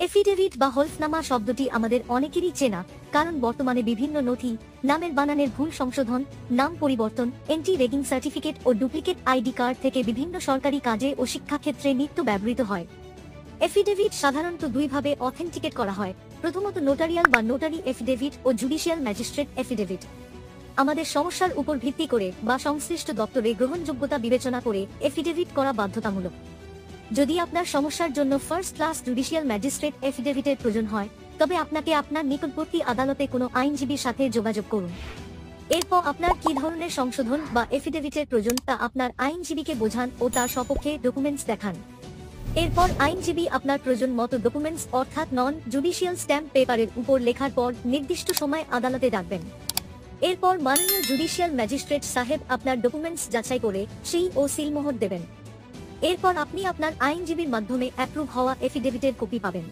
Affidavit বা হলফনামা শব্দটি আমাদের অনেকেরই চেনা, কারণ বর্তমানে বিভিন্ন নথি, নামের বানানের ভুল সংশোধন, নাম পরিবর্তন, এন্টি রেগিং সার্টিফিকেট ও ডুপ্লিকেট আইডি কার্ড থেকে বিভিন্ন সরকারি কাজে ও শিক্ষাক্ষেত্রে নিত্য ব্যবহৃত হয়। এফিডেভিট সাধারণত দুইভাবে অথেন্টিকেট করা হয়, প্রথমত নোটারিয়াল বা নোটারি এফিডেভিট ও জুডিশিয়াল ম্যাজিস্ট্রেট এফিডেভিট। আমাদের সমস্যার উপর ভিত্তি করে বা সংশ্লিষ্ট দপ্তরে গ্রহণযোগ্যতা বিবেচনা করে এফিডেভিট করা বাধ্যতামূলক। যদি আপনার সমস্যার জন্য ফার্স্ট ক্লাস জুডিশিয়াল ম্যাজিস্ট্রেট এফিডেভিটের প্রয়োজন হয়, তবে আপনাকে আপনার নিকটবর্তী আদালতে কোনো আইনজীবীর সাথে যোগাযোগ করুন। এরপর আপনার কী ধরনের সংশোধন বা এফিডেভিটের প্রয়োজন তা আপনার আইনজীবীকে বোঝান ও তার সপক্ষে ডকুমেন্টস দেখান। এরপর আইনজীবী আপনার প্রয়োজন মতো ডকুমেন্টস অর্থাৎ নন জুডিশিয়াল স্ট্যাম্প পেপারের উপর লেখার পর নির্দিষ্ট সময় আদালতে ডাকবেন। এরপর মাননীয় জুডিশিয়াল ম্যাজিস্ট্রেট সাহেব আপনার ডকুমেন্টস যাচাই করে সেই ও সিলমোহর দেবেন। এরপর আপনি আপনার আইনজীবীর মাধ্যমে অ্যাপ্রুভ হওয়া এফিডেভিটের কপি পাবেন।